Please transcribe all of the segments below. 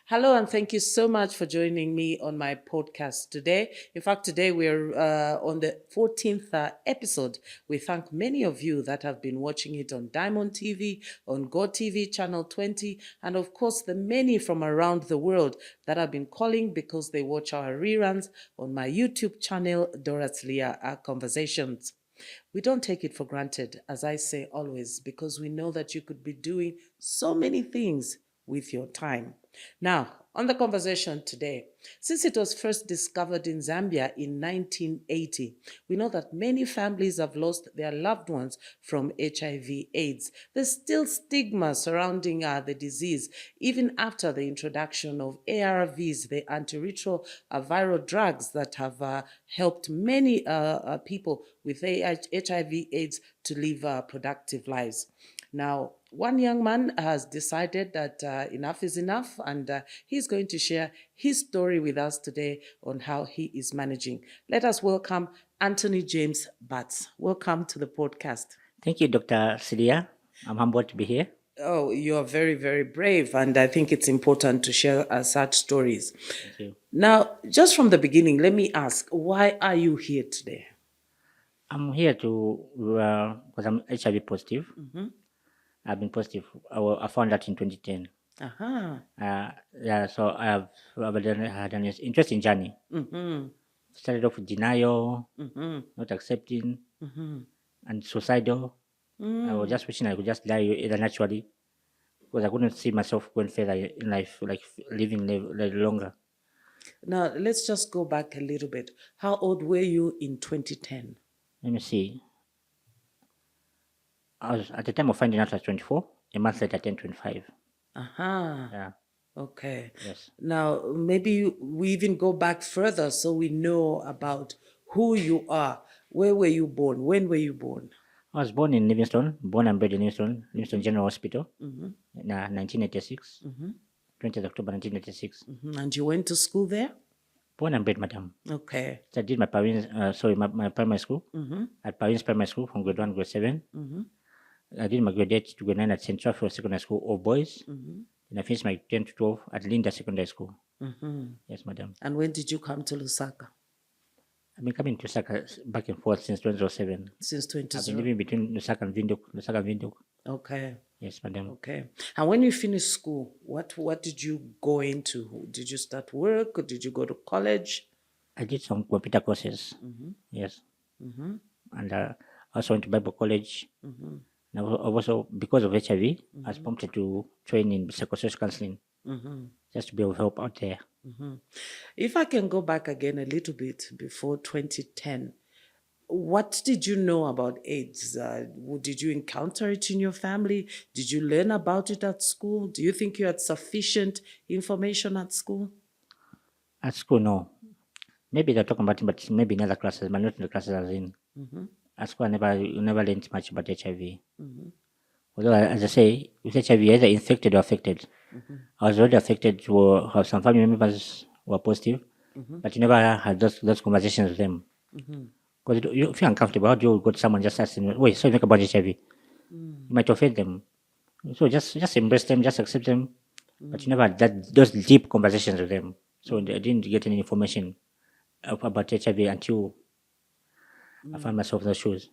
Hello, and thank you so much for joining me on my podcast today. In fact, today we're on the 14th episode. We thank many of you that have been watching it on Diamond TV, on GOTV Channel 20, and of course, the many from around the world that have been calling because they watch our reruns on my YouTube channel, Dora's Leah Conversations. We don't take it for granted, as I say always, because we know that you could be doing so many things with your time. Now, on the conversation today, since it was first discovered in Zambia in 1980, we know that many families have lost their loved ones from HIV/AIDS. There's still stigma surrounding the disease, even after the introduction of ARVs, the antiretroviral drugs that have helped many people with HIV/AIDS to live productive lives. Now, one young man has decided that enough is enough, and he's going to share his story with us today on how he is managing. Let us welcome Anthony James Batts. Welcome to the podcast. Thank you, Dr. Sidia. I'm humbled to be here. Oh, you are very, very brave, and I think it's important to share such stories. Thank you. Now, just from the beginning, let me ask, why are you here today? I'm here because I'm HIV positive. I've been positive. I found that in 2010. So I've had an interesting journey. Started off with denial, not accepting, and suicidal. I was just wishing I could just die either naturally, because I couldn't see myself going further in life, like living longer. Now, let's just go back a little bit. How old were you in 2010? Let me see. I was, at the time of finding out, I was 24. A month later, I turned 25. Yeah. Okay. Yes. Now, maybe we even go back further so we know about who you are. Where were you born? When were you born? I was born in Livingstone, born and bred in Livingstone General Hospital, in 1986, 20th October 1986. And you went to school there? Born and bred, madam. Okay. So I did my primary school at Parents Primary School from grade 1, grade 7. I did my grade 8 to grade 9 at St. Raphael Secondary School of Boys. And I finished my 10 to 12 at Linda Secondary School. Yes, madam. And when did you come to Lusaka? I've been coming to Lusaka back and forth since 2007. Since 2007? I've been living between Lusaka and Windhoek. Okay. Yes, madam. Okay. And when you finished school, what did you go into? Did you start work or did you go to college? I did some computer courses. Yes. And I also went to Bible college. And also, because of HIV, I was prompted to train in psychosocial counseling, just to be of help out there. If I can go back again a little bit before 2010, what did you know about AIDS? Did you encounter it in your family? Did you learn about it at school? Do you think you had sufficient information at school? At school, no. Maybe they're talking about it, but maybe in other classes, but not in the classes I was in. At school, I never learned much about HIV. Although, as I say, with HIV, either infected or affected. I was already affected to have some family members who were positive, but you never had those conversations with them. Because you feel uncomfortable. How do you go to someone just asking, wait, so you think about HIV? You might offend them. So just embrace them, just accept them. But you never had those deep conversations with them. So I didn't get any information about HIV until I found myself in those shoes.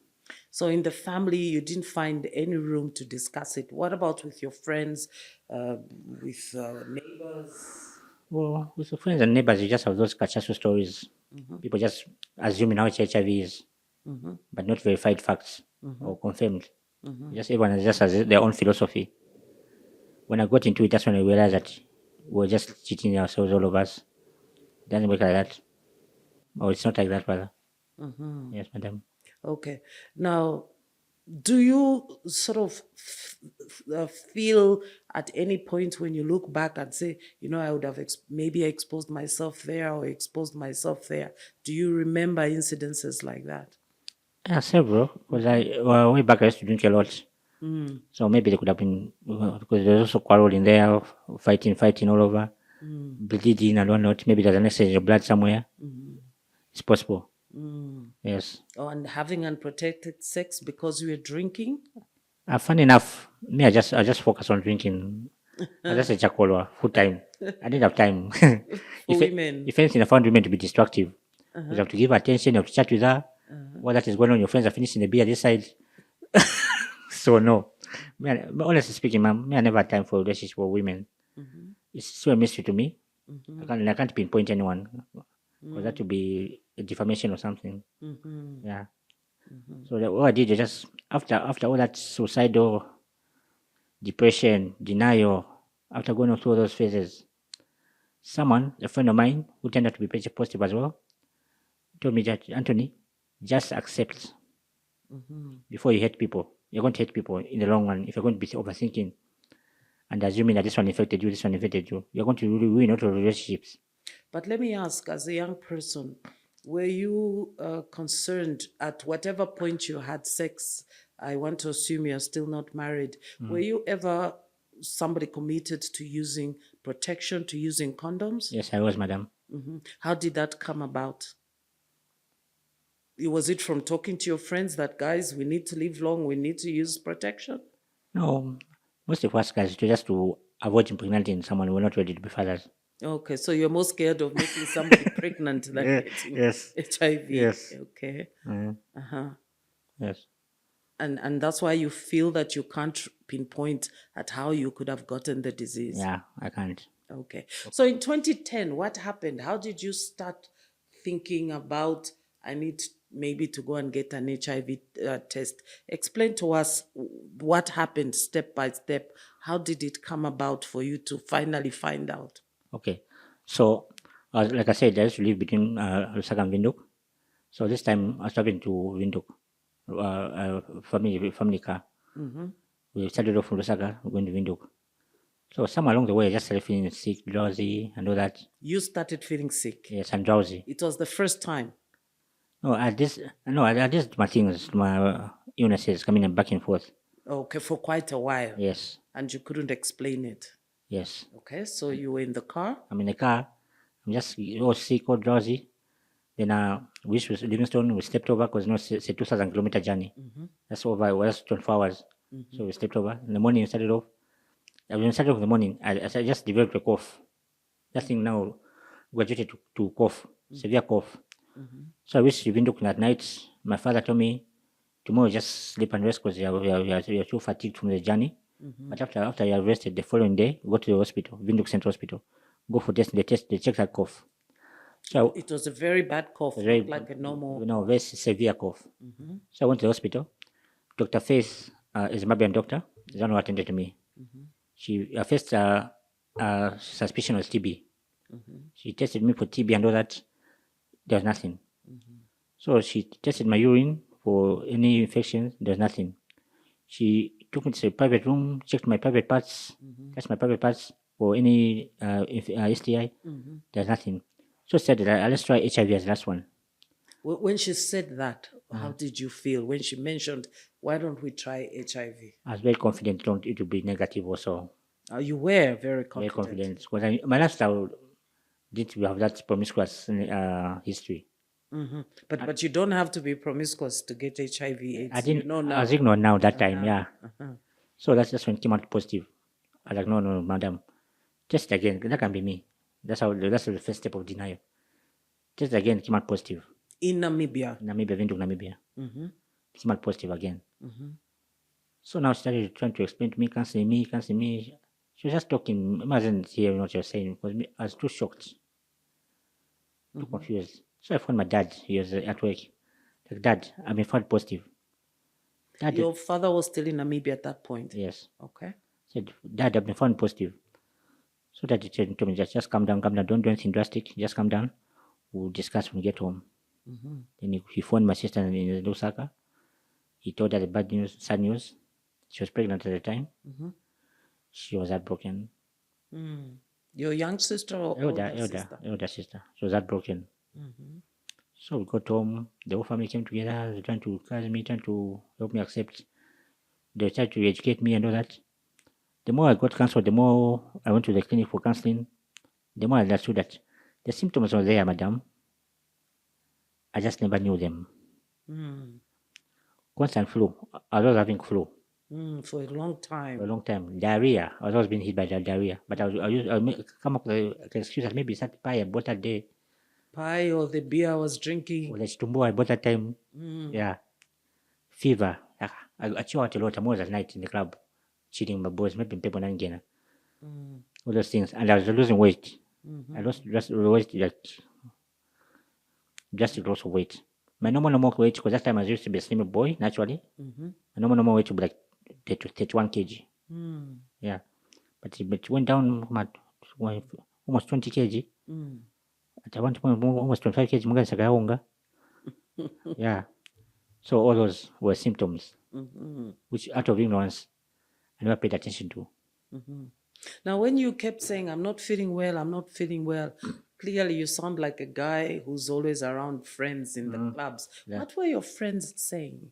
So in the family, you didn't find any room to discuss it. What about with your friends, with neighbors? Well, with your friends and neighbors, you just have those cachasso stories. People just assuming how HIV is, but not verified facts or confirmed. Just everyone just has their own philosophy. When I got into it, that's when I realized that we're just cheating ourselves, all of us. It doesn't work like that. Oh, it's not like that, brother. Yes, madam. Okay. Now, do you sort of feel at any point when you look back and say, I would have maybe exposed myself there or exposed myself there? Do you remember incidences like that? Yeah, several. Because way back I used to drink a lot. So maybe they could have been, because there's also quarrel in there, fighting all over, bleeding and whatnot. Maybe there's an exchange of blood somewhere. It's possible. Yes. Oh, and having unprotected sex because you were drinking? Funny enough, me, I just focus on drinking. I just a chakolwa full time. I didn't have time. For women. If anything, I found women to be destructive. You have to give her attention, you have to chat with her. What that is going on, your friends are finishing the beer this side. So no. Honestly speaking, ma'am, I never had time for relationships for women. It's so a mystery to me. I can't pinpoint anyone because that would be a defamation or something. Yeah. So what I did is just after all that suicidal depression, denial, after going through all those phases, someone, a friend of mine, who turned out to be pretty positive as well, told me that, Anthony, just accept before you hate people. You're going to hate people in the long run if you're going to be overthinking and assuming that this one infected you, this one infected you. You're going to really ruin all your relationships. But let me ask, as a young person, were you concerned at whatever point you had sex? I want to assume you're still not married. Were you ever somebody committed to using protection, to using condoms? Yes, I was, madam. How did that come about? Was it from talking to your friends that, guys, we need to live long, we need to use protection? No, most of us guys, just to avoid impregnating someone who are not ready to be fathers. Okay, so you're more scared of making somebody pregnant than getting Yes. HIV. Yes. Okay. Yes. And that's why you feel that you can't pinpoint at how you could have gotten the disease. Yeah, I can't. Okay. So in 2010, what happened? How did you start thinking about, I need maybe to go and get an HIV test? Explain to us what happened step by step. How did it come about for you to finally find out? Okay. So, like I said, I used to live between Lusaka and Windhoek. So this time I was traveling to Windhoek, family car. We started off from Lusaka, going to Windhoek. So somewhere along the way, I just started feeling sick, drowsy, and all that. You started feeling sick? Yes, and drowsy. It was the first time? No, I just my things, my illnesses coming in back and forth. Okay, for quite a while. Yes. And you couldn't explain it? Yes. Okay, so you were in the car? I'm in the car. I'm just all sick, all drowsy. Then we reached Livingstone. We stepped over because it's a 2,000-kilometer journey. That's over. It was 24 hours. So we stepped over. In the morning, we started off. When we started off in the morning, I just developed a cough. That thing now graduated to cough, severe cough. So I reached Windhoek at night. My father told me, tomorrow just sleep and rest because you're too fatigued from the journey. But after you are rested, the following day, go to the hospital, Windhoek Central Hospital. Go for test. They check that cough. So it was a very bad cough, not like a normal. No, very severe cough. So I went to the hospital. Dr. Faith is a Zambian doctor. The one who attended to me. She first suspicion was TB. She tested me for TB and all that. There was nothing. So she tested my urine for any infection. There was nothing. She took me to a private room, checked my private parts, tested my private parts for any STI. There's nothing. So she said, let's try HIV as the last one. When she said that, how did you feel when she mentioned, why don't we try HIV? I was very confident it would be negative also. You were very confident. Very confident. Because my lifestyle didn't have that promiscuous history. But you don't have to be promiscuous to get HIV/AIDS. I didn't. You know I was ignorant now that time. Yeah. So that's just when it came out positive. I was like, no, madam, test again. That can be me. That's the first step of denial. Test again, came out positive. In Namibia. Windhoek, Namibia. Came out positive again. So now she started trying to explain to me, canceling me. She was just talking. I wasn't hearing what she was saying because I was too shocked, too confused. So I phoned my dad. He was at work. Like, Dad, I've been found positive. Dad, your father was still in Namibia at that point? Yes. Okay. Said, Dad, I've been found positive. So Dad said to me, just calm down. Don't do anything drastic. Just calm down. We'll discuss when we get home. Then he phoned my sister in Lusaka. He told her the bad news, sad news. She was pregnant at the time. She was heartbroken. Your young sister or older sister. She was heartbroken. So we got home. The whole family came together. They trying to encourage me, trying to help me accept. They tried to educate me and all that. The more I got counseled, the more I went to the clinic for counseling. The more I understood that the symptoms were there, madam. I just never knew them. Constant flu. I was having flu. For a long for a time. long time. Diarrhea. I was always being hit by diarrhea. But I come up with an excuse that maybe it's that pie I bought that day, Pie or the beer I was or drinking. the chitumbo I bought that time. Yeah. Fever. I chill out a lot. I'm always at night in the club, cheating my boys, maybe people not getting all those things. And I was losing weight. I lost just weight, just loss of weight. My normal weight, because that time I used to be a slim boy naturally. My normal weight would be like 31 kg. Yeah. But it went down almost 20 kg. At one point, almost 25 kg. Mga sa yeah. So all those were symptoms, which out of ignorance, I never paid attention to. Now, when you kept saying, I'm not feeling well, I'm not feeling well, clearly you sound like a guy who's always around friends in the clubs. Yeah. What were your friends saying?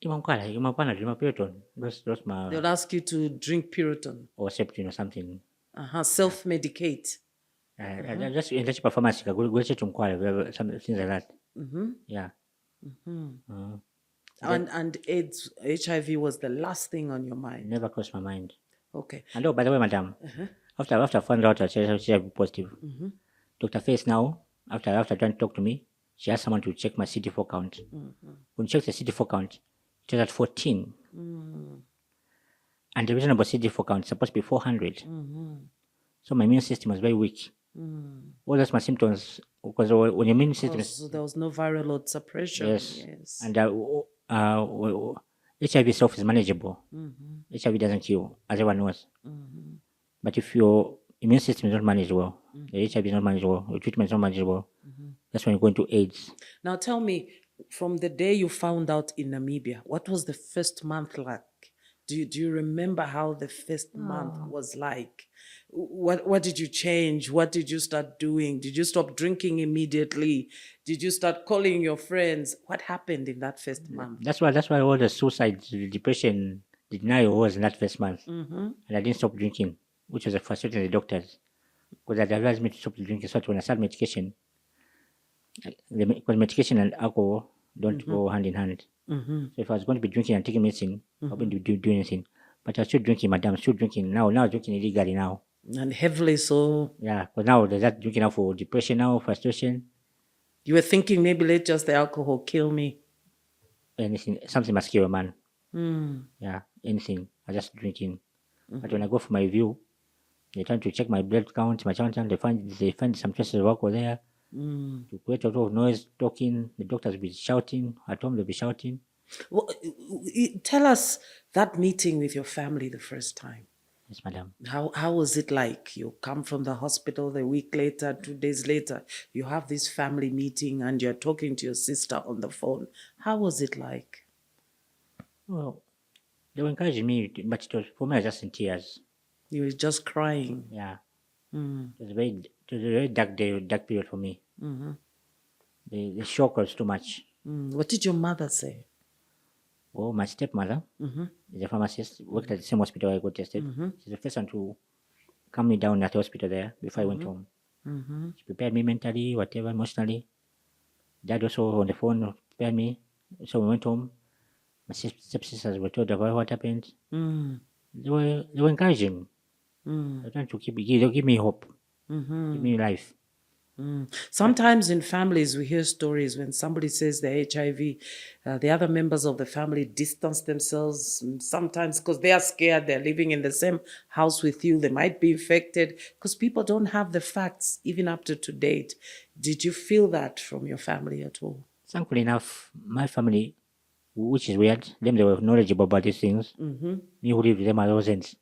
Those my They'll ask you to drink Puriton, or septin or something. self-medicate. Just performance. Go to some things like that. Yeah. And AIDS, HIV was the last thing on your It mind. never crossed my mind. Okay. And oh, by the way, madam, after I found out that she had positive, Dr. Face now, after trying to talk to me, she asked someone to check my CD4 count. When she checked the CD4 count, it was at 14. And the reasonable CD4 count is supposed to be 400. So my immune system was very weak. All those my symptoms, because when your immune system is, So there was no viral load suppression. yes. And HIV itself is manageable. HIV doesn't kill, as everyone knows. But if your immune system is not managed well, the HIV is not managed well, your treatment is not managed well, that's when you go into AIDS. Now tell me, from the day you found out in Namibia, what was the first month like? Do you remember how the first month was like? What did you change? What did you start doing? Did you stop drinking immediately? Did you start calling your friends? What happened in that first month? That's why all the suicide, the depression, the denial was in that first month. And I didn't stop drinking, which was frustrating the doctors. Because they advised me to stop drinking. So when I started medication, because medication and alcohol don't go hand in hand. So if I was going to be drinking and taking medicine, I wouldn't do anything. But I was still drinking, madam, still drinking. Now I'm drinking illegally now. And heavily so. Yeah, because now there's that drinking now for depression now, frustration. You were thinking maybe let just the alcohol kill me. Anything, something must kill a man. Yeah, anything. I just drinking. But when I go for my review, they're trying to check my blood count, my count, they find some traces of alcohol there. To create a lot of noise, talking. The doctors will be shouting. At home, they'll be shouting. Well, tell us that meeting with your family the first time. Yes, madam. How was it like? You come from the hospital a week later, 2 days later, you have this family meeting and you're talking to your sister on the phone. How was it like? Well, they were encouraging me, but for me, I was just in tears. You were just crying. Yeah. It was a very dark period for me. The shock was too much. What did your mother say? Well, my stepmother is a pharmacist, worked at the same hospital I got tested. She's the first one to calm me down at the hospital there before I went home. She prepared me mentally, whatever, emotionally. Dad also on the phone prepared me. So we went home. My stepsisters were told about what happened. They were encouraging. They were trying to give me hope, give me life. Sometimes in families, we hear stories when somebody says they're HIV, the other members of the family distance themselves, sometimes because they are scared, they're living in the same house with you, they might be infected, because people don't have the facts, even up to date. Did you feel that from your family at all? Thankfully enough, my family, which is weird, they were knowledgeable about these things. Me who lived with them, I wasn't.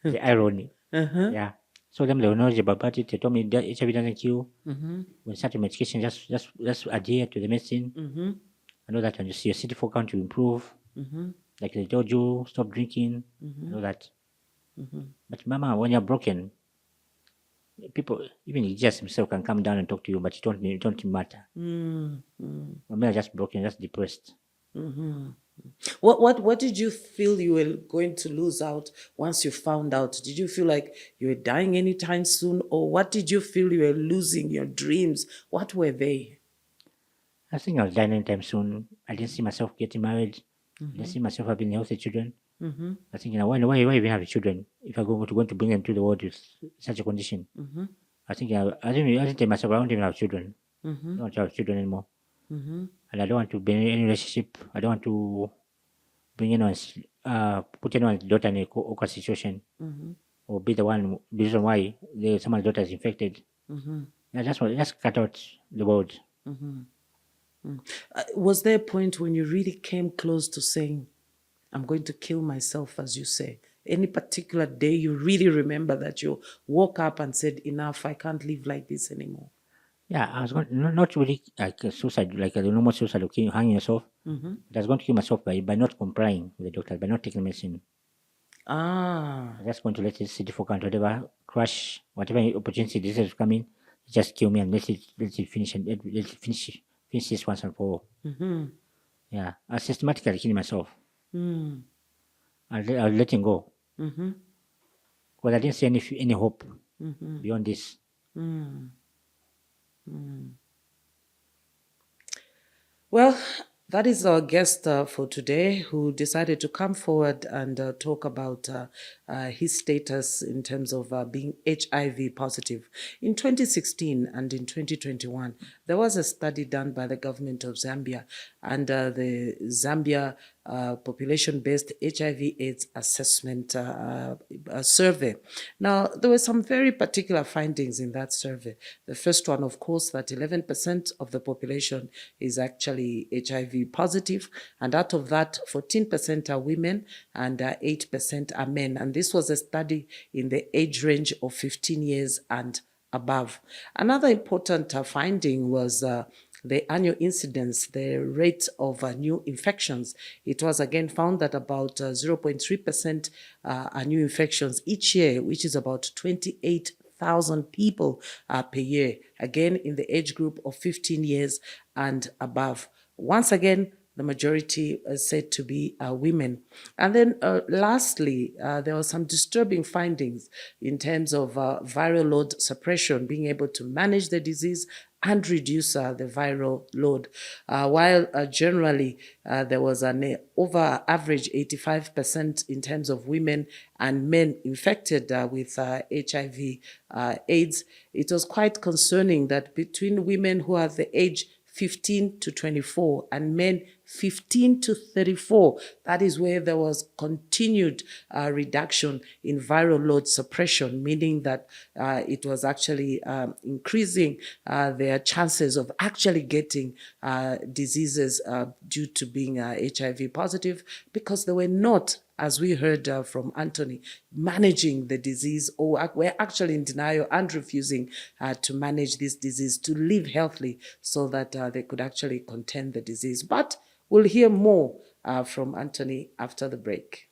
The irony. Yeah. So they were knowledgeable about it. They told me that HIV doesn't kill. When starting medication, just adhere to the medicine. I know that when you see your CD4 count will improve. Like they told you, stop drinking. I know that. But mama, when you're broken, people, even Jesus himself can come down and talk to you, but it don't matter. When we are just broken, just depressed. What did you feel you were going to lose out once you found out? Did you feel like you were dying anytime soon? Or what did you feel you were losing, your dreams? What were they? I think I was dying anytime soon. I didn't see myself getting married. I see myself having healthy children. I think, why even have children if I'm going to bring them to the world with such a condition? I think I think to myself, I don't even have children. I don't want to have children anymore, and I don't want to be in any relationship. I don't want to bring put anyone's daughter in a awkward situation, or be the reason why someone's daughter is infected. Yeah, just cut out the world. Was there a point when you really came close to saying, I'm going to kill myself, as you say? Any particular day you really remember that you woke up and said, enough, I can't live like this anymore? Yeah, I was going not really like a suicide, like a normal suicide of hanging yourself. But I was going to kill myself by not complying with the doctor, by not taking medicine. Ah. I'm just going to let it sit for count, whatever crash, whatever opportunity this is coming, just kill me and let it finish and let it finish this once and for all. Yeah, I systematically killing myself. I was letting go. Because I didn't see any hope beyond this. Well, that is our guest for today, who decided to come forward and talk about his status in terms of being HIV positive. In 2016 and in 2021, there was a study done by the government of Zambia and the Zambia population-based HIV/AIDS assessment survey. Now, there were some very particular findings in that survey. The first one, of course, that 11% of the population is actually HIV positive, and out of that, 14% are women and 8% are men. And this was a study in the age range of 15 years and above. Another important finding was the annual incidence, the rate of new infections. It was again found that about 0.3% are new infections each year, which is about 28,000 people per year, again in the age group of 15 years and above. Once again, the majority is said to be women. And then lastly, there were some disturbing findings in terms of viral load suppression, being able to manage the disease and reduce the viral load. While generally there was an over average 85% in terms of women and men infected with HIV AIDS, it was quite concerning that between women who are the age 15 to 24 and men 15 to 34. That is where there was continued reduction in viral load suppression, meaning that it was actually increasing their chances of actually getting diseases due to being HIV positive, because they were not, as we heard from Anthony, managing the disease, or were actually in denial and refusing to manage this disease, to live healthily so that they could actually contain the disease. But we'll hear more from Anthony after the break.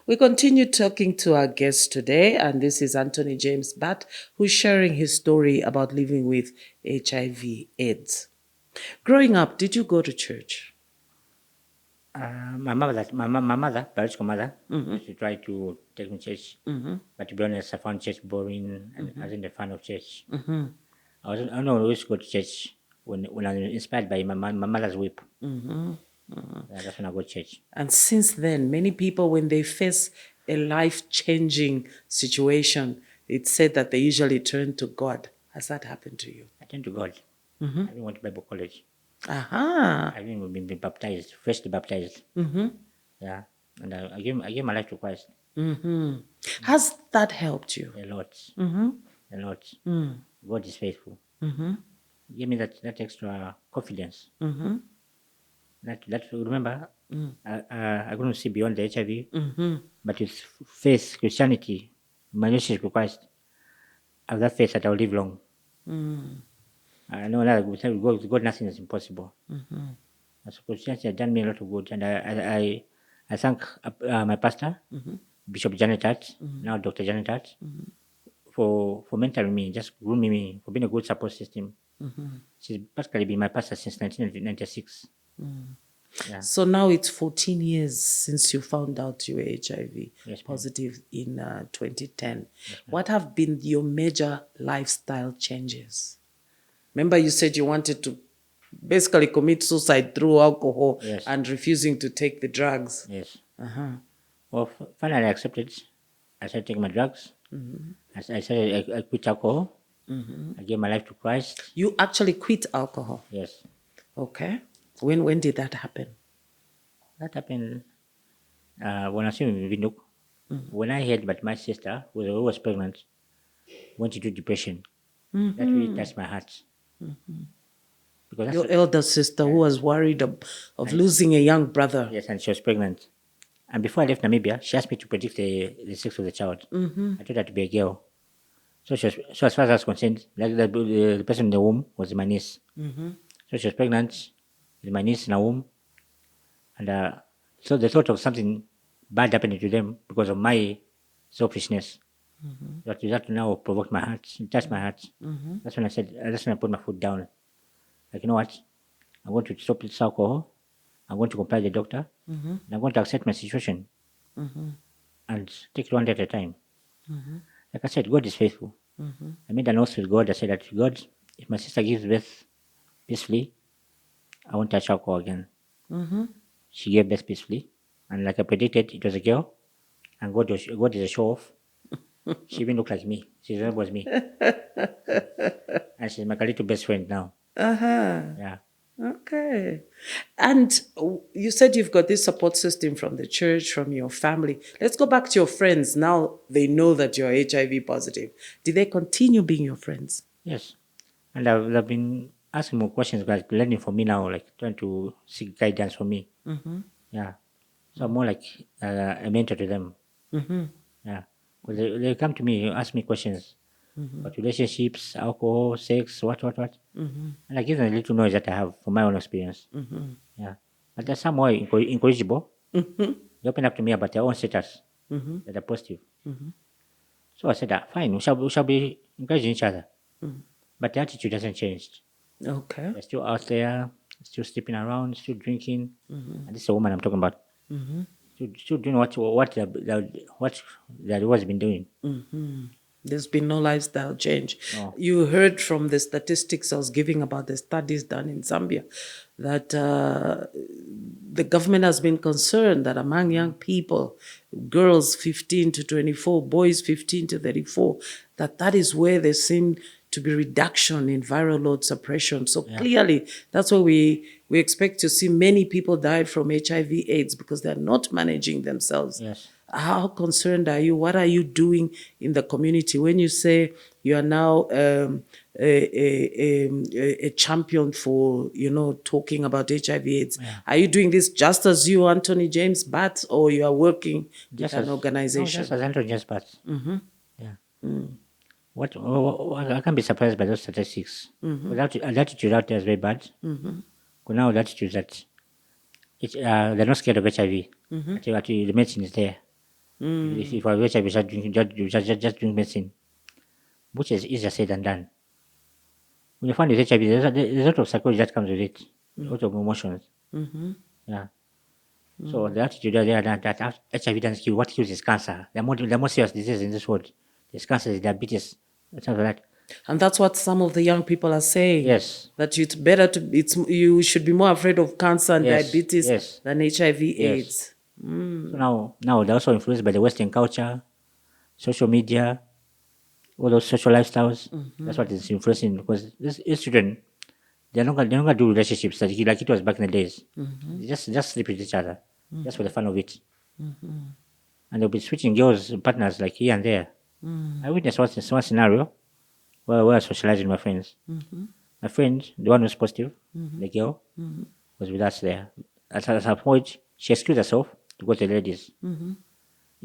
We continue talking to our guest today, and this is Anthony James Batt, who's sharing his story about living with HIV/AIDS. Growing up, did you go to church? My mother, biological mother, used to try to take me to church. But to be honest, I found church boring and I wasn't a fan of church. I know I always go to church when I was inspired by my mother's whip. That's when I go to church. And since then, many people, when they face a life-changing situation, it's said that they usually turn to God. Has that happened to you? I turned to God. I didn't went to Bible college. Aha. I didn't been baptized, freshly baptized. Yeah, and I gave my life to Christ. Has that helped you? A lot, a lot. God is faithful. Give me that extra confidence. That remember, I couldn't see beyond the HIV, but with faith, Christianity, my relationship with Christ, I have that faith that I'll live long. I know that with God nothing is impossible. So Christianity has done me a lot of good, and I thank my pastor, Bishop Janet Hart, now Dr. Janet Hart, for mentoring me, just grooming me, for being a good support system. She's practically been my pastor since 1996. Yeah. So now it's 14 years since you found out you were HIV Yes, ma'am. positive in 2010. What have been your major lifestyle changes? Remember, you said you wanted to basically commit suicide through alcohol Yes. and refusing to take the drugs. Yes. Uh-huh. Well, finally I accepted. I started taking my drugs. I quit alcohol. I gave my life to Christ. You actually quit alcohol. Yes. Okay. When did that happen? That happened when I was in Vinduk. When I heard that my sister, who was pregnant, went into depression, that really touched my heart. Because that's Your elder sister who was worried of losing a young brother. yes, and she was pregnant. And before I left Namibia, she asked me to predict the sex of the child. I told her to be a girl. So so as far as I was concerned, like the person in the womb was my niece. So she was pregnant with my niece in her womb, and so the thought of something bad happening to them because of my selfishness that now provoked my heart, it touched my heart. That's when I said, that's when I put my foot down. Like, you know what? I'm going to stop this alcohol. I'm going to comply with the doctor. And I'm going to accept my situation and take it one day at a time. Like I said, God is faithful. I made an oath with God. I said that, God, if my sister gives birth peacefully, I won't touch alcohol again. She gave birth peacefully. And like I predicted, it was a girl. And God is a show off. She even looked like me. She resembles me. And she's my little best friend now. Yeah. Okay. And you said you've got this support system from the church, from your family. Let's go back to your friends. Now they know that you're HIV positive. Did they continue being your friends? Yes. And I've been asking more questions, like learning from me now, like trying to seek guidance from me. Yeah. So I'm more like a mentor to them. Yeah. Because they come to me, ask me questions about relationships, alcohol, sex, what. And I give them a little knowledge that I have from my own experience. Yeah. But they're somewhat incorrigible. They open up to me about their own status that are positive. So I said, fine, we shall be encouraging each other. But the attitude hasn't changed. Okay. They're still out there, still sleeping around, still drinking. And this is a woman I'm talking about. Still doing what they've always been doing. There's been no lifestyle change. No. You heard from the statistics I was giving about the studies done in Zambia that the government has been concerned that among young people, girls 15 to 24, boys 15 to 34, that is where there seem to be reduction in viral load suppression. So clearly, that's why we expect to see many people die from HIV/AIDS because they're not managing themselves. Yes. How concerned are you? What are you doing in the community when you say you are now a champion for talking about HIV/AIDS? Are you doing this just as you, Anthony James Batts, or you are working with an organization? No, just as Anthony James Batts. Yeah. What I can't be surprised by those statistics. Without the attitude out there is very bad. Now the attitude is that they're not scared of HIV. Actually, the medicine is there. If I have HIV, just drink medicine, which is easier said than done. When you find with HIV, there's a lot of psychology that comes with it, a lot of emotions. Yeah. So the attitude there that HIV doesn't kill. What kills is cancer. The more serious disease in this world. There's cancer, there's diabetes, something like that. And that's what some of the young people are saying. Yes. That it's better you should be more afraid of cancer and diabetes than HIV/AIDS. So now they're also influenced by the Western culture, social media, all those social lifestyles. That's what is influencing because these children, they're not gonna do relationships like it was back in the days. They just sleep with each other, just for the fun of it. And they'll be switching girls partners like here and there. I witnessed one scenario where I was socializing with my friends. My friend, the one who's positive, the girl, was with us there. At her point, she excused herself to go to the ladies. In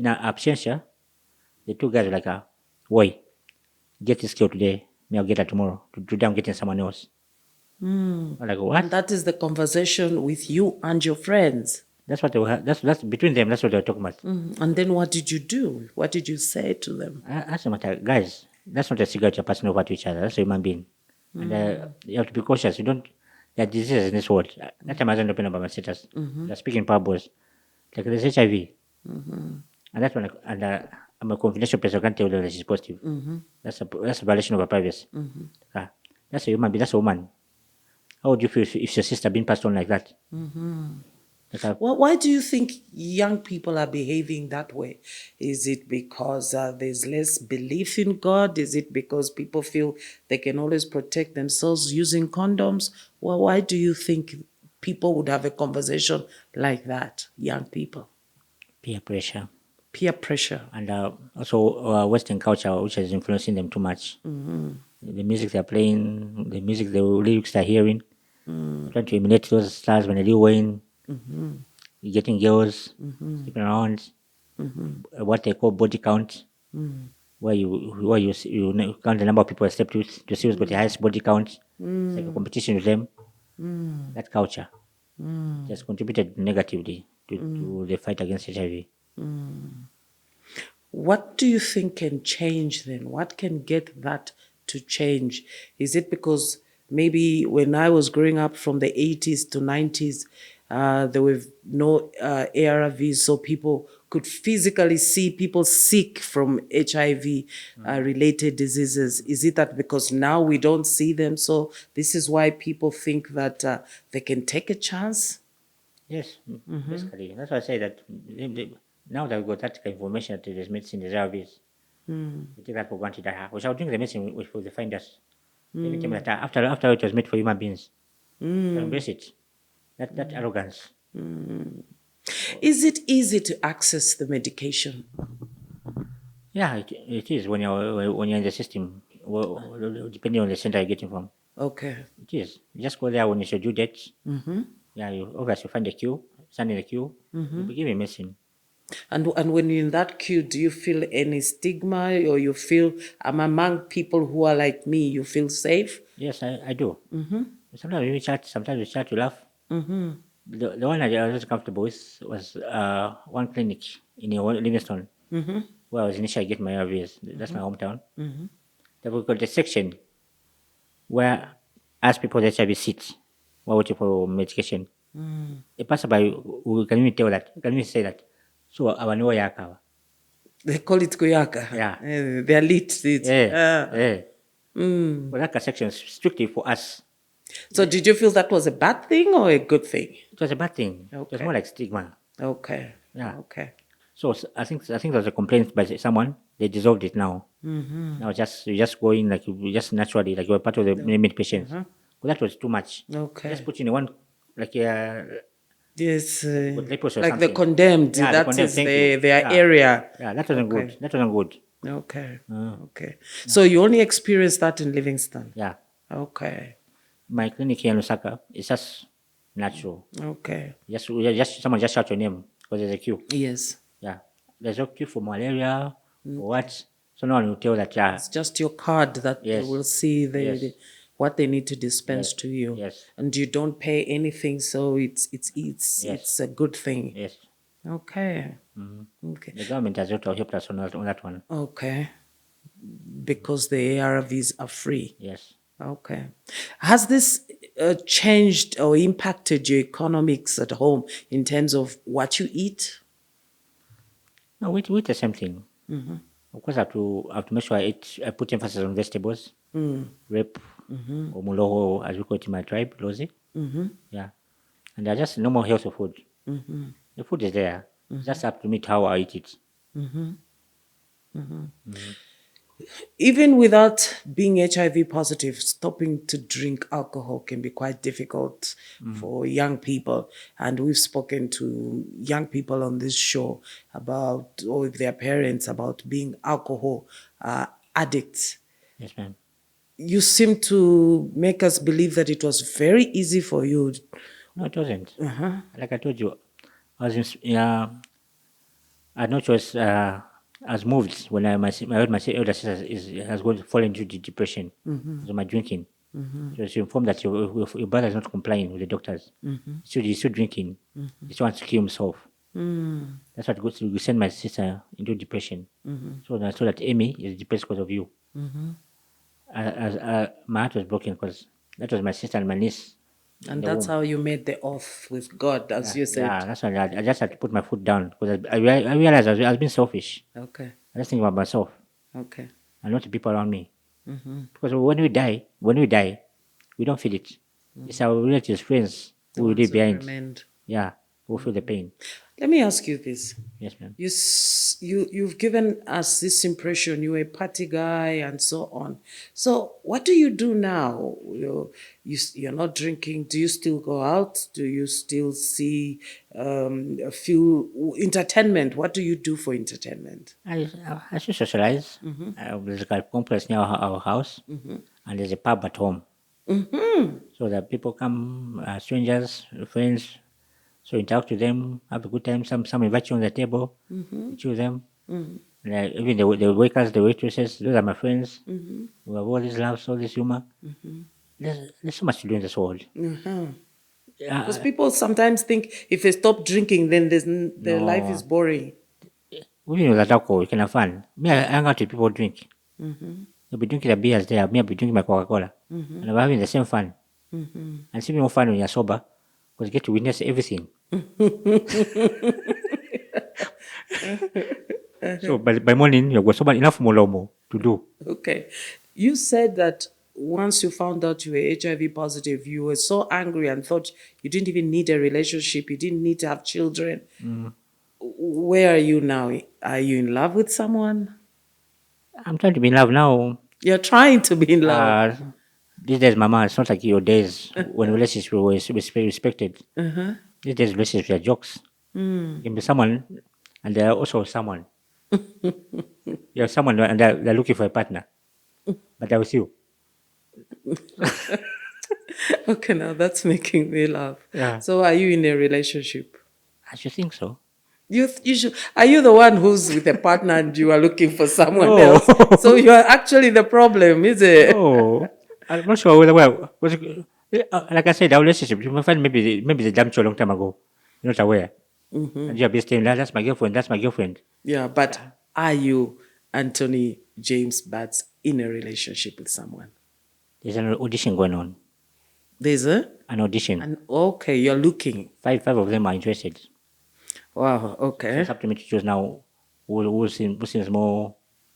her absentia, the two guys were like, boy, get this girl today, me I'll get her tomorrow. Today I'm getting someone else. I'm like, what? And that is the conversation with you and your friends. That's what they were. That's between them. That's what they were talking about. And then what did you do? What did you say to them? I asked them, guys, that's not a cigarette you're passing over to each other. That's a human being, and you have to be cautious. You don't. there are diseases in this world. That time I wasn't open about my status. They're speaking parables. Like there's HIV. And that's when I'm a confidential person. I can't tell them that she's positive. That's a violation of her privacy. Ah, that's a human being. That's a woman. How would you feel if your sister being passed on like that? Like, Why do you think young people are behaving that way? Is it because there's less belief in God? Is it because people feel they can always protect themselves using condoms? Well, why do you think people would have a conversation like that, young people? peer pressure. Peer pressure. And also Western culture, which is influencing them too much. The music they're playing, the music, the lyrics they're hearing, trying to emulate those stars when they're Wayne, getting girls, sleeping around, what they call body count, where you count the number of people accept to see who's got the highest body count. It's like a competition with them. That culture has contributed negatively to the fight against HIV. What do you think can change then? What can get that to change? Is it because maybe when I was growing up from the 80s to 90s, there were no ARVs, so people could physically see people sick from HIV related diseases? Is it that because now we don't see them, so this is why people think that they can take a chance? Yes, basically. That's why I say that now that we've got that kind of information that there's medicine, there's ARVs, we take that for granted. That we shall drink the medicine if they find us. Anything like that. After it was made for human beings. So embrace it. That arrogance. Is it easy to access the medication? Yeah, it is when you're in the system, depending on the center you're getting from. Okay. It is. You just go there when it's your due date. Yeah, you obviously find the queue, stand in the queue, you'll be given medicine. And when you're in that queue, do you feel any stigma, or you feel among people who are like me, you feel safe? Yes, I do. Sometimes we chat, you laugh. The one I was comfortable with was one clinic in Livingston, where I was initially getting my ARVs. That's my hometown. Then we got the section where as people with HIV sit while waiting for medication. A passerby can even tell that, can even say that. So our no yakawa. They call it kuyaka. Yeah. They're lit. Yeah. Well, that section is strictly for us. So did you feel that was a bad thing or a good thing? It was a bad thing. It was Okay. more like stigma. Okay. Yeah. Okay. So I think there was a complaint by someone. They dissolved it now. Now you just go in like you just naturally like you were part of the named patients. Well, that was too much. Okay. Just put in one like Yes, lepers or like the something. condemned. Yeah, the That condemned, is thank you. their Yeah. area. Yeah, that wasn't Okay. good. That wasn't good. Okay. Okay. So you only experienced that in Livingston? Yeah. Okay. My clinic here in Lusaka is just natural. Okay. Just someone just shout your name because there's a queue. Yes. Yeah. There's no queue for malaria or what. So no one will tell that, yeah. It's just your card that they Yes. will see Yes. what they need to dispense Yes. to you. Yes. And you don't pay anything, so it's a good thing. Yes. Okay. Okay. The government has also helped us on that one. Okay. Because the ARVs are free. Yes. Okay. Has this changed or impacted your economics at home in terms of what you eat? No, we eat the same thing. Of course, I have to make sure I put emphasis on vegetables, rape, or muloho, as we call it in my tribe, lozi. Yeah. And they're just normal healthy food. The food is there. It's just up to me how I eat it. Even without being HIV positive, stopping to drink alcohol can be quite difficult for young people. And we've spoken to young people on this show about, or with their parents, about being alcohol addicts. Yes, ma'am. You seem to make us believe that it was very easy for you. No, it wasn't. Like I told you, I was I had no choice. I was moved when my elder sister has gone fallen into depression. So my drinking. So she informed that your brother is not complying with the doctors. He's still drinking. He still wants to kill himself. That's what we sent my sister into depression. So I saw that Amy is depressed because of you. My heart was broken because that was my sister and my niece. And the that's womb. how you made the oath with God, as Yeah, you yeah, said. that's why I just had to put my foot down because I realized I was being selfish. Okay. I just think about myself Okay. and not the people around me. Mm-hmm. Because when we die, we don't feel it. It's our relatives, friends The who will ones leave who behind. remained. Yeah, who will feel the pain. Let me ask you this. Yes, ma'am. You've given us this impression you're a party guy and so on. So what do you do now? You're not drinking. Do you still go out? Do you still see a few entertainment? What do you do for entertainment? I should socialize. There's a complex near our house, and there's a pub at home. So that people come, strangers, friends, so interact with them, have a good time. Some invite you on the table, you choose them. Like even the waiters, the waitresses, those are my friends. We have all this love, all this humor. There's so much to do in this world. Because Uh, people sometimes think if they stop drinking, then their life is no, boring. even with that alcohol, you can have fun. Me, I hang out with people who drink. They'll be drinking the beers there. Me, I'll be drinking my Coca Cola. And we're having the same fun. And it's even more fun when you're sober because you get to witness everything. So by morning, you've got so much enough molomo to do. Okay. You said that once you found out you were HIV positive, you were so angry and thought you didn't even need a relationship, you didn't need to have children. Where are you now? Are you in love with someone? I'm trying to be in love now. You're trying to be in love. Uh, these days, mama, it's not like your days when relationships were respected. These days, relationships are jokes. You can be someone, and they're also someone. You're someone, and they're looking for a partner, but they're with you. Okay, now that's making me laugh. Yeah, So are you in a relationship? I should think so. You should, are you the one who's with a partner and you are looking for someone No, else? So you are actually the problem, is it? no, I'm not sure whether like I said, our relationship. You might find maybe they dumped you a long time ago. You're not aware, and you're just saying that's my girlfriend. That's my girlfriend. Yeah, but are you, Anthony James Batts, in a relationship with someone? There's an audition going on. There's a, An audition. and okay, you're looking. Five of them are interested. Wow, So it's okay. up to me to choose now who seems more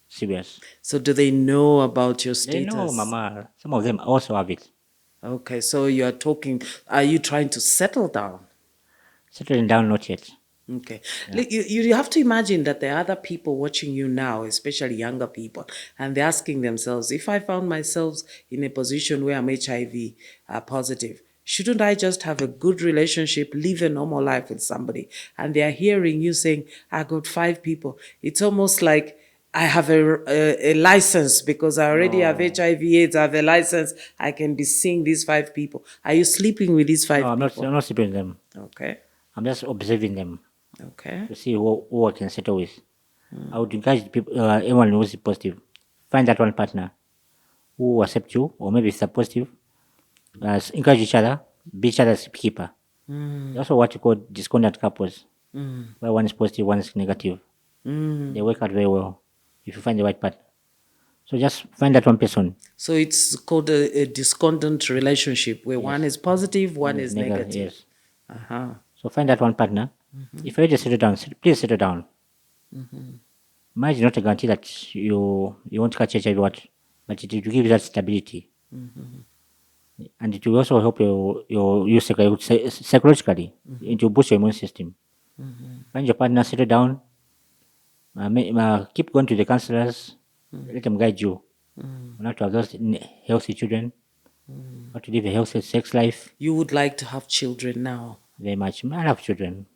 serious. So do they know about your They know, status? Mama. Some of them also have it. Okay, so you're talking, are you trying to settle down? Settling down, not yet. Okay. You have to imagine that there are other people watching you now, especially younger people, and they're asking themselves, if I found myself in a position where I'm HIV positive, shouldn't I just have a good relationship, live a normal life with somebody? And they're hearing you saying, I got 5 people. It's almost like I have a license because I already have No, HIV/AIDS. I have a license. I can be seeing these 5 people. Are you sleeping with these no, 5 I'm people? not sleeping with them. Okay. I'm just observing them Okay. to see who I can settle with. I would encourage people, anyone who is positive, find that one partner who will accept you, or maybe if they're positive, encourage each other, be each other's keeper. Also, what you call discordant couples, where one is positive, one is negative. They work out very well if you find the right partner. So just find that one person. So it's called a discordant relationship where one Yes. is positive, one One is is negative. negative. Yes. Uh-huh. So find that one partner. If you just settle down, please settle down. Marriage is not a guarantee that you won't catch HIV, but it will give you that stability, and it will also help you psychologically. It will boost your immune system. Find your partner, settle down, keep going to the counselors, let them guide you on how to have those healthy children, how to live a healthy sex life. You would like to have children now. Very much. I love children.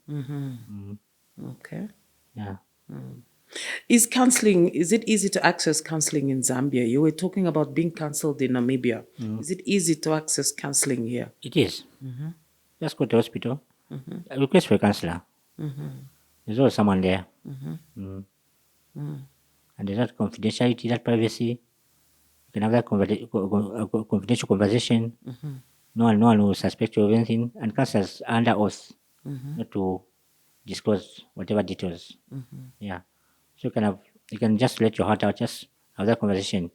Okay. Yeah. Is it easy to access counseling in Zambia? You were talking about being counseled in Namibia. Is it easy to access counseling here? It is. Just go to the hospital. Request for a counselor. There's always someone there. Mm. And there's that confidentiality, that privacy. You can have that confidential conversation. No one will suspect you of anything. And counselors are under oath not to disclose whatever details. Yeah. So you can just let your heart out, just have that conversation.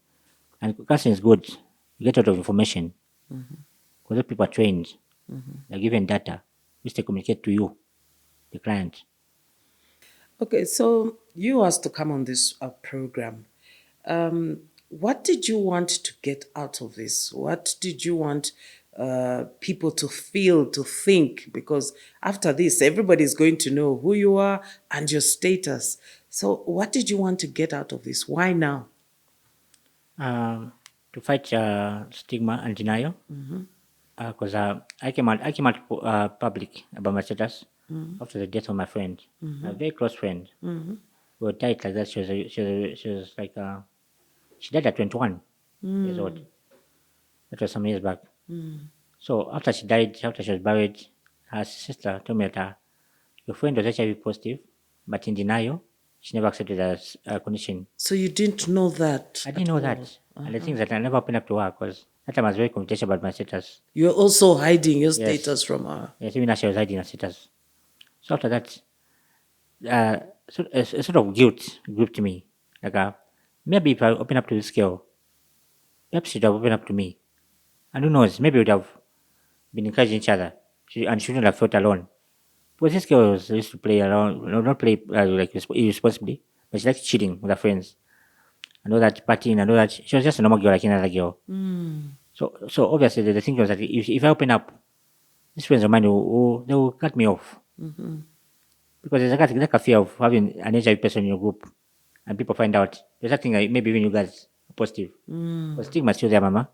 And counseling is good. You get a lot of information. Because those people are trained. They're given data which they communicate to you, the client. Okay, so you asked to come on this program. What did you want to get out of this? What did you want people to feel, to think? Because after this, everybody's going to know who you are and your status. So, what did you want to get out of this? Why now? To fight stigma and denial. Because I came out public about my status after the death of my friend, a very close friend. We were tight like that. She was like she died at 21 years old. That was some years back. So after she died, after she was buried, her sister told me that your friend was HIV positive, but in denial. She never accepted that condition. So, you didn't know that I at didn't know all? that. And the thing is that I never opened up to her because that time I was very confidential about my status. You're also hiding your Yes. status from her. Yes, even as she was hiding her status. So after that, a sort of guilt gripped me. Like, maybe if I open up to this girl, perhaps she'd have opened up to me. And who knows, maybe we'd have been encouraging each other. And she wouldn't have felt alone. Because this girl used to play around, not play like irresponsibly, but she liked cheating with her friends. I know that partying, I know that she was just a normal girl like any other girl. So obviously the thing was that if I open up, these friends of mine they will cut me off. Because there's like a fear of having an HIV person in your group and people find out. There's that thing like maybe even you guys are positive. But stigma is still there, mama.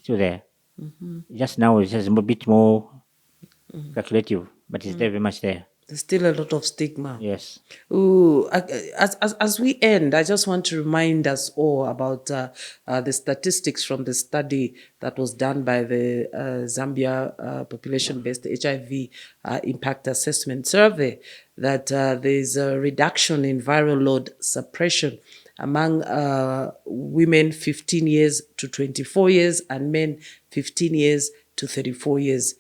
Still there. Just now it's just a bit more calculative, but it's very much there. There's still a lot of stigma. Yes. Ooh, as we end, I just want to remind us all about the statistics from the study that was done by the Zambia population-based HIV impact assessment survey, that there's a reduction in viral load suppression among women 15 years to 24 years and men 15 years to 34 years.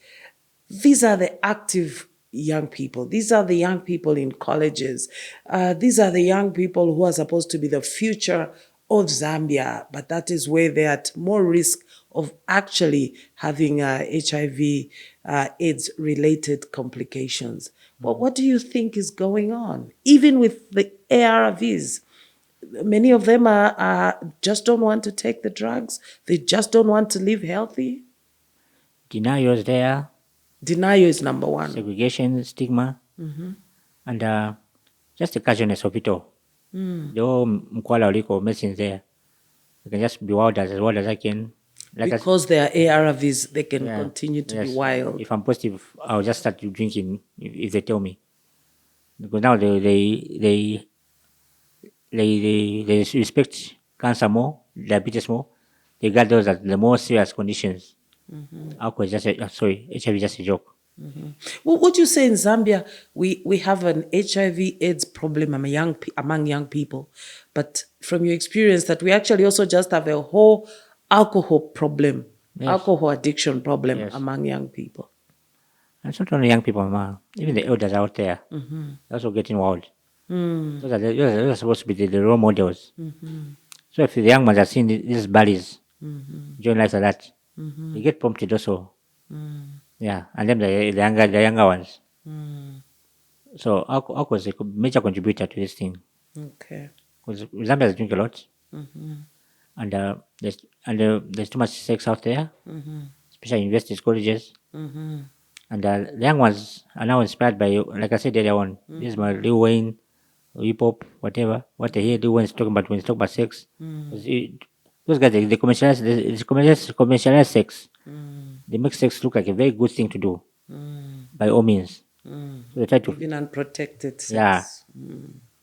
These are the active young people. These are the young people in colleges. These are the young people who are supposed to be the future of Zambia, but that is where they're at more risk of actually having HIV AIDS related complications. But what do you think is going on? Even with the ARVs, many of them just don't want to take the drugs. They just don't want to live healthy. Denial is there. Denial is number one. Segregation, stigma, and just the casualness of it all. The whole mkwala uliko medicines there. I can just be wild as I can. Like Because they are ARVs, they can yeah, continue to be yes. wild. If I'm positive, I'll just start drinking if they tell me. Because now they respect cancer more, diabetes more. They got those as the more serious conditions. Alcohol is just HIV is just a joke. Well, would you say in Zambia we have an HIV/AIDS problem among young people, but from your experience that we actually also just have a whole alcohol problem, Yes. alcohol addiction problem Yes. among young people? And it's not only young people, ma. Even the elders out there, they're also getting wild. Those are supposed to be the role models. So if the young ones are seeing these buddies, join life like that, they get prompted also. Yeah, and then the younger ones. So alcohol is a major contributor to this thing. Okay. Because Zambians drink a lot, and there's too much sex out there, especially in universities, colleges. And the young ones are now inspired by, like I said earlier on, this is my Lil Wayne, hip hop, whatever. What they hear Lil Wayne's talking about when he's talking about sex. 'Cause those guys, they commercialize sex. They make sex look like a very good thing to do, by all means. So they try to, Even unprotected sex. yeah.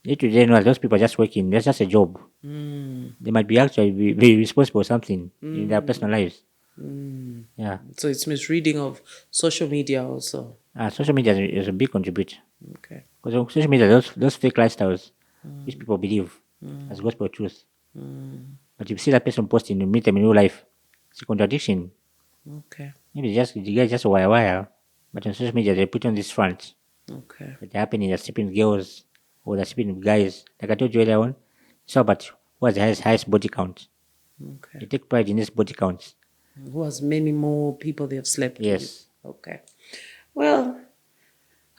They know those people are just working. That's just a job. They might be actually be responsible for something in their personal lives. Yeah. So it's misreading of social media also. Social media is a big contributor. Okay. Because on social media, those fake lifestyles, which people believe as gospel truth. But if you see that person posting, you meet them in real life, it's a contradiction. Okay. Maybe the guy just a wire. But on social media, they put on this front. Okay. But they're happening, they're sleeping with girls, or they're sleeping with guys. Like I told you earlier on, it's all about who has the highest body count. They Okay. take pride in this body count. Who has many more people they have slept with? Yes. Okay. Well,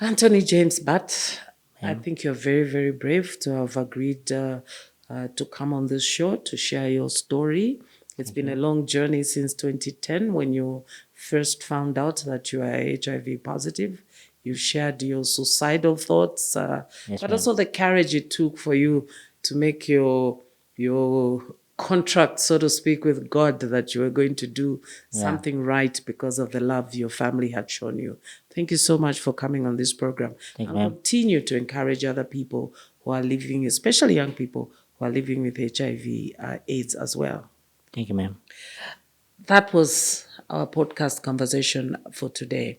Anthony James Butt, I think you're very, very brave to have agreed to come on this show to share your story. It's been a long journey since 2010 when you first found out that you are HIV positive. You shared your suicidal thoughts, Yes, but ma'am. also the courage it took for you to make your contract, so to speak, with God that you were going to do Yeah. something right because of the love your family had shown you. Thank you so much for coming on this program Thank you, and ma'am. continue to encourage other people who are living, especially young people who are living with HIV, AIDS as well. Thank you, ma'am. That was our podcast conversation for today.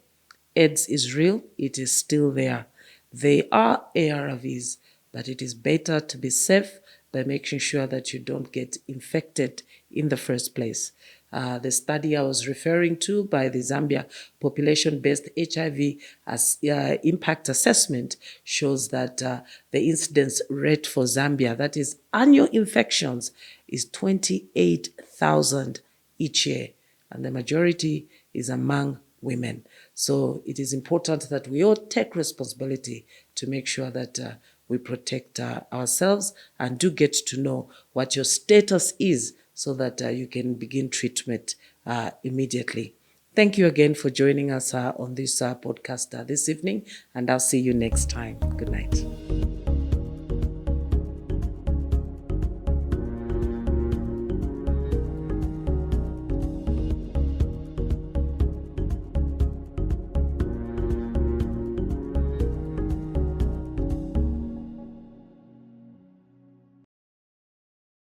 AIDS is real, it is still there. They are ARVs, but it is better to be safe by making sure that you don't get infected in the first place. The study I was referring to by the Zambia population-based HIV impact assessment shows that the incidence rate for Zambia, that is annual infections, is 28,000 each year, and the majority is among women. So it is important that we all take responsibility to make sure that we protect ourselves and do get to know what your status is so that you can begin treatment immediately. Thank you again for joining us on this podcast this evening, and I'll see you next time. Good night.